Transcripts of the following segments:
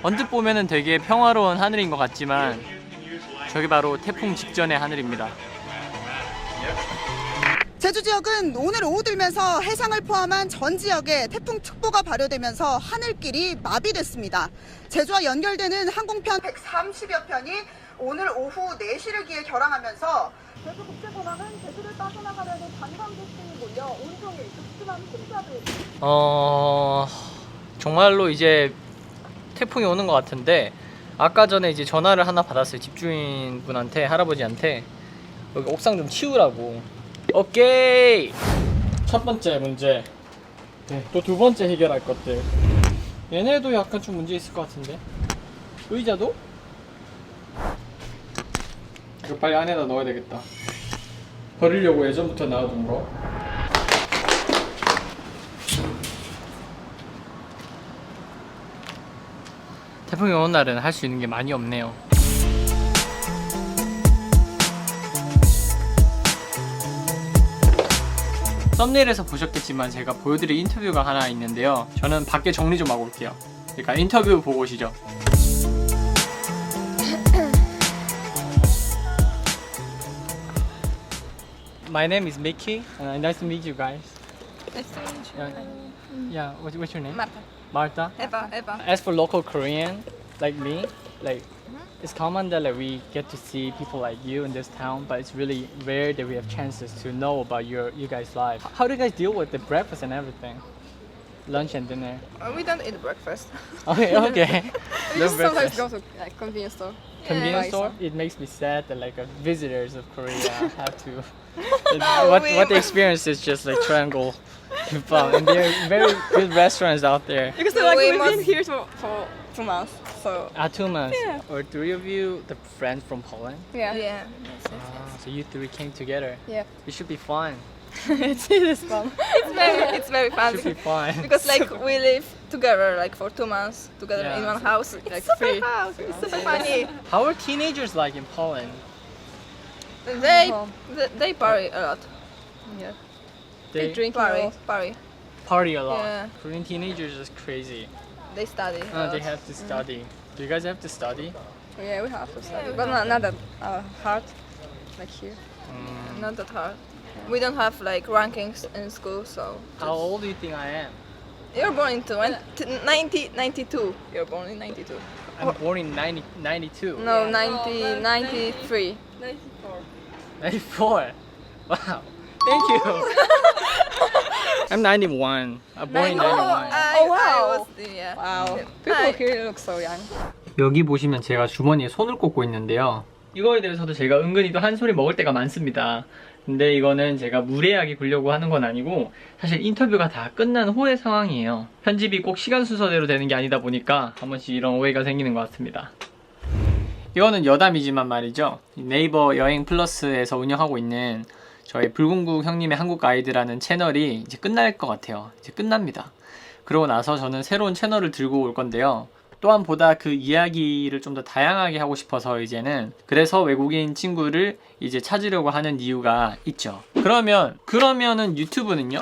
언뜻 보면은 되게 평화로운 하늘인 것 같지만 저기 바로 태풍 직전의 하늘입니다. 제주 지역은 오늘 오후 들면서 해상을 포함한 전 지역에 태풍특보가 발효되면서 하늘길이 마비됐습니다. 제주와 연결되는 항공편 130여 편이 오늘 오후 4시를 기해 결항하면서 제주국제공항은 제주를 빠져나가려는 관광객들이 몰려 온종일 극심한 풍자를 정말로 이제 태풍이 오는 것 같은데 아까 전에 이제 전화를 하나 받았어요. 집주인분한테, 할아버지한테 여기 옥상 좀 치우라고. 오케이! 첫 번째 문제. 네, 또 두 번째 해결할 것들. 얘네도 약간 좀 문제 있을 것 같은데. 의자도? 이거 빨리 안에다 넣어야 되겠다. 버리려고 예전부터 놔둔 거. 태풍이 오는 날은 할 수 있는 게 많이 없네요. 썸네일에서 보셨겠지만 제가 보여드릴 인터뷰가 하나 있는데요. 저는 밖에 정리 좀 하고 올게요. 그러니까 인터뷰 보고 오시죠. My name is Mickey. Nice to meet you guys. Nice to meet you. Yeah, what's your name? Marta. Marta. Eva. As for local Korean, like me, like it's common that like we get to see people like you in this town, but it's really rare that we have chances to know about you guys' life. How do you guys deal with the breakfast and everything? Lunch and dinner. We don't eat breakfast. Okay. We No just sometimes breakfast. go to like convenience store. Convenience buy store. some. It makes me sad that like visitors of Korea have to. No, what they experience is just like triangle. And there are very good restaurants out there. Because So like we we've been must- here for 2 months, so 2 months. Yeah. Or 3 of you, the friends from Poland. yeah. Yeah. So you 3 came together. Yeah. It should be fun. It is fun. It's very fun Should be fun. because like we live together like for 2 months together Yeah. in one house. Like free. It's super funny. How are teenagers like in Poland? They party a lot. Yeah. They Drink party. party a lot. Yeah. Korean teenagers is crazy. They study. They have to study. Do you guys have to study? Yeah, we have to study, but not that hard, like here. Not that hard. We don't have like rankings in school, so. How old do you think I am? You're born in 92. You're born in 92. I'm born in 92. No, 93. 94. Wow. Thank you. I'm 91. I'm born in 91. I wow. was, yeah. Wow. People here look so young. 여기 보시면 제가 주머니에 손을 꽂고 있는데요. 이거에 대해서도 제가 은근히 또 한 소리 먹을 때가 많습니다. 근데 이거는 제가 무례하게 굴려고 하는 건 아니고 사실 인터뷰가 다 끝난 후의 상황이에요. 편집이 꼭 시간 순서대로 되는 게 아니다 보니까 한 번씩 이런 오해가 생기는 것 같습니다. 이거는 여담이지만 말이죠. 네이버 여행 플러스에서 운영하고 있는 저희 불공국 형님의 한국 가이드라는 채널이 이제 끝날 것 같아요. 이제 끝납니다. 그러고 나서 저는 새로운 채널을 들고 올 건데요. 또한 보다 그 이야기를 좀 더 다양하게 하고 싶어서 이제는 그래서 외국인 친구를 이제 찾으려고 하는 이유가 있죠. 그러면은 유튜브는요?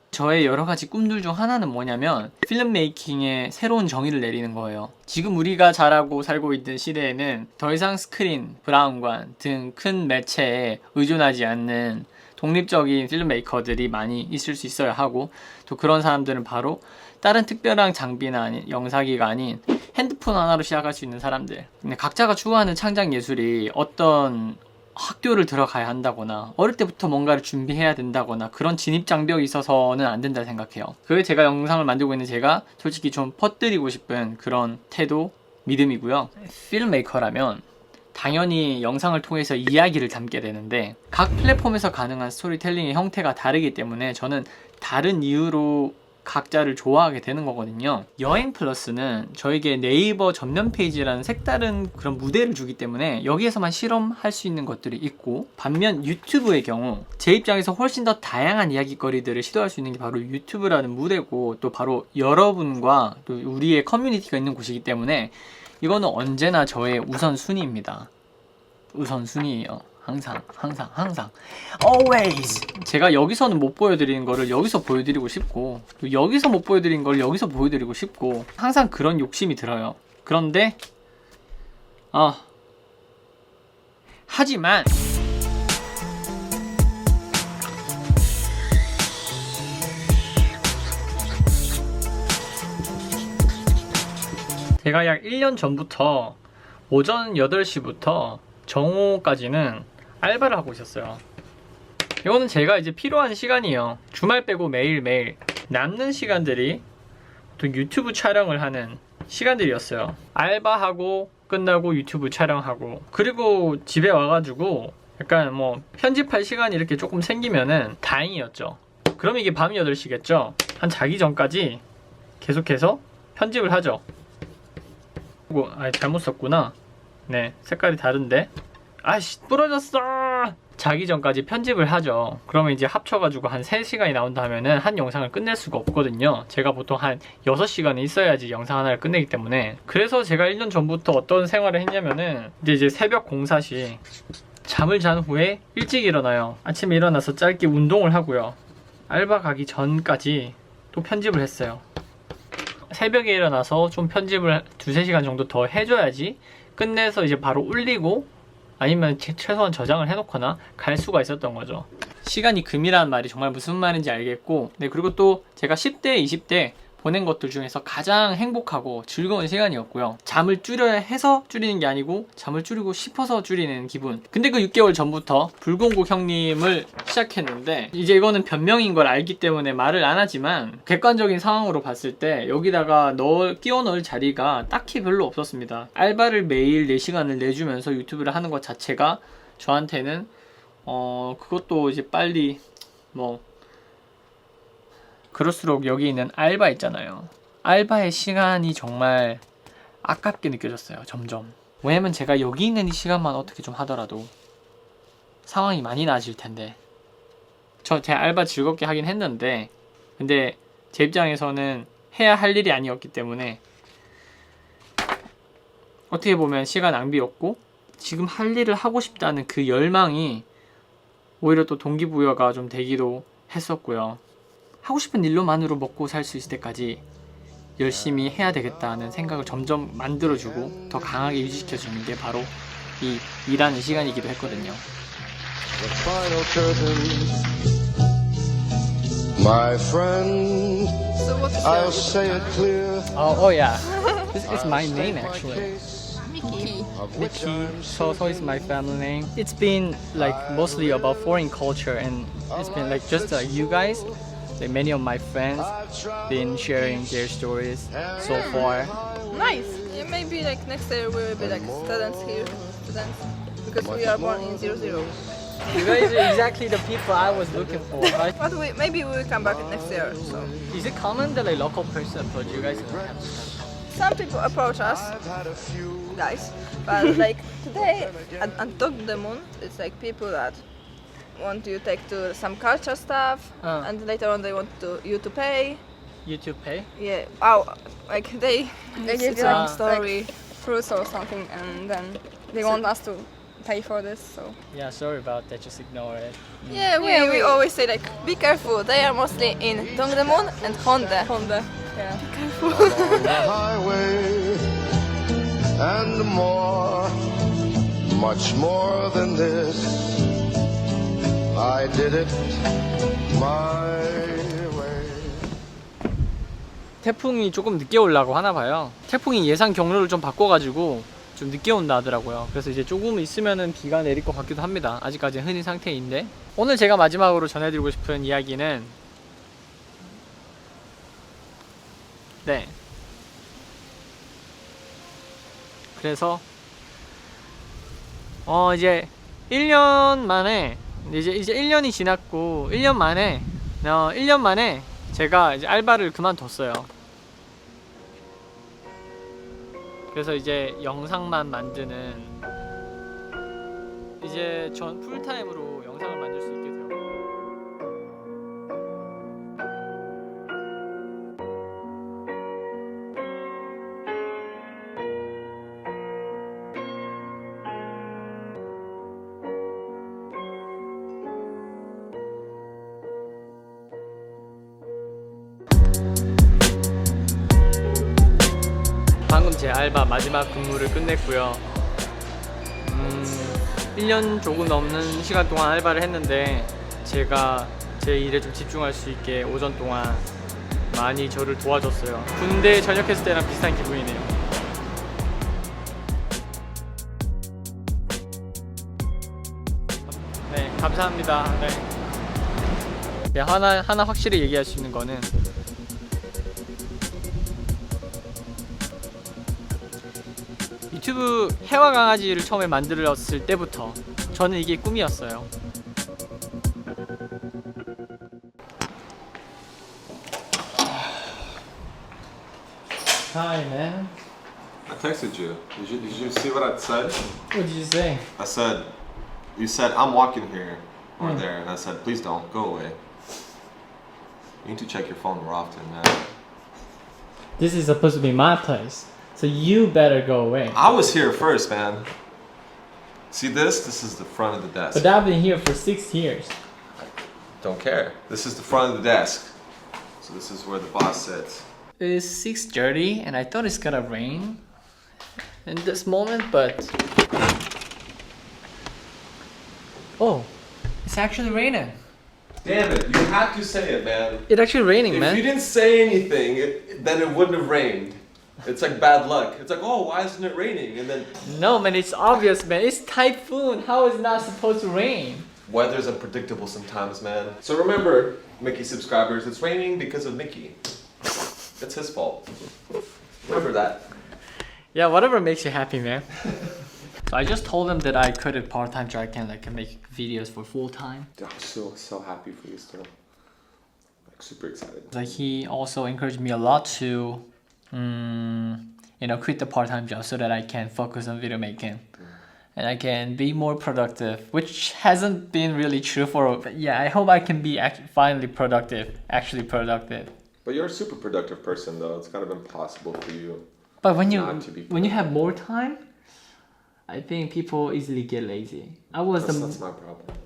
저의 여러 가지 꿈들 중 하나는 뭐냐면 필름 메이킹의 새로운 정의를 내리는 거예요. 지금 우리가 잘하고 살고 있는 시대에는 더 이상 스크린, 브라운관 등 큰 매체에 의존하지 않는 독립적인 필름 메이커들이 많이 있을 수 있어야 하고 또 그런 사람들은 바로 다른 특별한 장비나 아닌 영상기가 아닌 핸드폰 하나로 시작할 수 있는 사람들. 근데 각자가 추구하는 창작 예술이 어떤 학교를 들어가야 한다거나 어릴 때부터 뭔가를 준비해야 된다거나 그런 진입 장벽이 있어서는 안 된다 생각해요. 그게 제가 영상을 만들고 있는 제가 솔직히 좀 퍼뜨리고 싶은 그런 태도, 믿음이고요. 필름메이커라면 당연히 영상을 통해서 이야기를 담게 되는데 각 플랫폼에서 가능한 스토리텔링의 형태가 다르기 때문에 저는 다른 이유로 각자를 좋아하게 되는 거거든요. 여행 플러스는 저에게 네이버 전면 페이지라는 색다른 그런 무대를 주기 때문에 여기에서만 실험할 수 있는 것들이 있고 반면 유튜브의 경우 제 입장에서 훨씬 더 다양한 이야기거리들을 시도할 수 있는 게 바로 유튜브라는 무대고 또 바로 여러분과 또 우리의 커뮤니티가 있는 곳이기 때문에 이거는 언제나 저의 우선순위입니다. 우선순위예요. 항상 always 제가 여기서는 못 보여드리는 거를 여기서 보여드리고 싶고, 여기서 못 보여드리는 걸 여기서 보여드리고 싶고, 항상 그런 욕심이 들어요. 그런데 하지만 제가 약 1년 전부터 오전 8시부터 정오까지는 알바를 하고 있었어요. 이거는 제가 이제 필요한 시간이에요. 주말 빼고 매일매일 남는 시간들이 또 유튜브 촬영을 하는 시간들이었어요. 알바하고 끝나고 유튜브 촬영하고, 그리고 집에 와가지고 약간 뭐 편집할 시간이 이렇게 조금 생기면은 다행이었죠. 그럼 이게 밤 8시겠죠? 한 자기 전까지 계속해서 편집을 하죠. 잘못 썼구나. 네, 색깔이 다른데. 아이씨, 부러졌어. 자기 전까지 편집을 하죠. 그러면 이제 합쳐가지고 한 3시간이 나온다 하면은 한 영상을 끝낼 수가 없거든요. 제가 보통 한 6시간은 있어야지 영상 하나를 끝내기 때문에. 그래서 제가 1년 전부터 어떤 생활을 했냐면은 이제 새벽 공사시 잠을 잔 후에 일찍 일어나요. 아침에 일어나서 짧게 운동을 하고요. 알바 가기 전까지 또 편집을 했어요. 새벽에 일어나서 좀 편집을 2-3시간 정도 더 해줘야지 끝내서 이제 바로 올리고, 아니면 최소한 저장을 해놓거나 갈 수가 있었던 거죠. 시간이 금이라는 말이 정말 무슨 말인지 알겠고, 네, 그리고 또 제가 10대, 20대 보낸 것들 중에서 가장 행복하고 즐거운 시간이었고요. 잠을 줄여야 해서 줄이는 게 아니고 잠을 줄이고 싶어서 줄이는 기분. 근데 그 6개월 전부터 불공국 형님을 시작했는데, 이제 이거는 변명인 걸 알기 때문에 말을 안 하지만 객관적인 상황으로 봤을 때 여기다가 끼워 넣을 자리가 딱히 별로 없었습니다. 알바를 매일 4시간을 내주면서 유튜브를 하는 것 자체가 저한테는 그것도 이제 빨리 그럴수록 여기 있는 알바 있잖아요. 알바의 시간이 정말 아깝게 느껴졌어요. 점점. 왜냐면 제가 여기 있는 이 시간만 어떻게 좀 하더라도 상황이 많이 나아질 텐데. 제 알바 즐겁게 하긴 했는데, 근데 제 입장에서는 해야 할 일이 아니었기 때문에 어떻게 보면 시간 낭비였고, 지금 할 일을 하고 싶다는 그 열망이 오히려 또 동기부여가 좀 되기도 했었고요. 하고 싶은 일로만으로 먹고 살 수 있을 때까지 열심히 해야 되겠다는 생각을 점점 만들어주고 더 강하게 유지시켜주는 게 바로 이 일하는 시간이기도 했거든요. The final curtain, my friend. So what is I'll your say it clear. Oh yeah, this is my name actually. Mickey? Of which Mickey, I'm so is my family name. It's been like mostly about foreign culture, and it's been like just you guys, like many of my friends, been sharing their stories so far. Nice. Yeah, maybe like next year we will be like students here, because we are born in 00. You guys are exactly the people I was looking for. Right? But maybe we will come back next year. So Is it common that like local person approach you guys? some people approach us, had a few. guys, but like today at Talk to the Moon, it's like people that want you take to some culture stuff, and later on they want you to pay. YouTube pay? Yeah. Oh, like they give it's you, a like, story. fruits or something, and then they want us to pay for this. So Yeah, sorry about that. Just ignore it. Yeah, we always say like be careful. They are mostly in Dongdaemun and Honda. Honda, yeah. Along the highway and more, much more than this. I did it my way. 태풍이 조금 늦게 오려고 하나 봐요. 태풍이 예상 경로를 좀 바꿔가지고 좀 늦게 온다 하더라고요. 그래서 이제 조금 있으면은 비가 내릴 것 같기도 합니다. 아직까지는 흐린 상태인데. 오늘 제가 마지막으로 전해드리고 싶은 이야기는 네. 그래서 이제 1년 만에 이제 1년이 지났고 1년 만에 제가 이제 알바를 그만뒀어요. 그래서 이제 영상만 만드는, 이제 전 풀타임으로 영상을 만들 수 있게 되었고, 방금 제 알바 마지막 근무를 끝냈고요. 1년 조금 넘는 시간 동안 알바를 했는데 제가 제 일에 좀 집중할 수 있게 오전 동안 많이 저를 도와줬어요. 군대 전역했을 때랑 비슷한 기분이네요. 네, 감사합니다. 네. 네, 하나 확실히 얘기할 수 있는 거는 유튜브 해와 강아지를 처음에 만들었을 때부터 저는 이게 꿈이었어요. Hi man. I texted you. Did you see what I said? What did you say? I said, you said, I'm walking here or there, and I said, please don't, go away. You need to check your phone more often, man. This is supposed to be my place, so you better go away. I was here first, man. See this? This is the front of the desk. But I've been here for 6 years. Don't care. This is the front of the desk. So this is where the boss sits. It is 6:30 and I thought it's gonna rain in this moment, but oh, it's actually raining. Damn it, you had to say it, man. It's actually raining, If man. you didn't say anything, then it wouldn't have rained. It's like bad luck. It's like, oh, why isn't it raining? And then No, man, it's obvious, man. It's typhoon. How is it not supposed to rain? weather's unpredictable sometimes, man. So remember, Mickey subscribers, it's raining because of Mickey. It's his fault. Remember that. Yeah, whatever makes you happy, man. So I just told him that I quit it part-time so I can make videos for full-time. I'm so happy for you still. Like super excited. Like he also encouraged me a lot to, quit the part-time job so that I can focus on video making. And I can be more productive, which hasn't been really true for. But yeah, I hope I can be finally productive, actually productive. But you're a super productive person, though. It's kind of impossible for you. But when Not to be you have more time, I think people easily get lazy. That's my problem.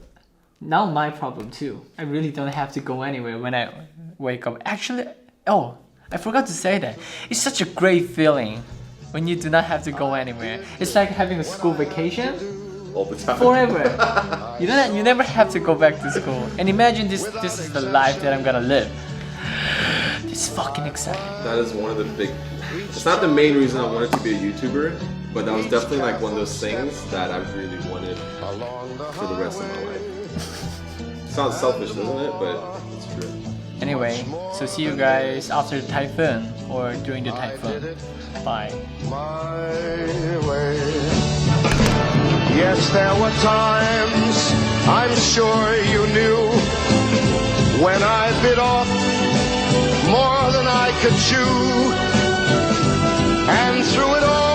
Now my problem too. I really don't have to go anywhere when I wake up. Actually, oh, I forgot to say that. It's such a great feeling when you do not have to go anywhere. It's like having a school vacation All the time. forever. You never have to go back to school. And imagine this is the life that I'm gonna live. It's fucking exciting. That is one of the big. It's not the main reason I wanted to be a YouTuber, but that was definitely like one of those things that I really wanted for the rest of my life. Sounds selfish, doesn't it? But it's true. Anyway, so see you guys after the typhoon or during the typhoon. Bye. My way. Yes, there were times I'm sure you knew when I bit off more than I could chew, and through it all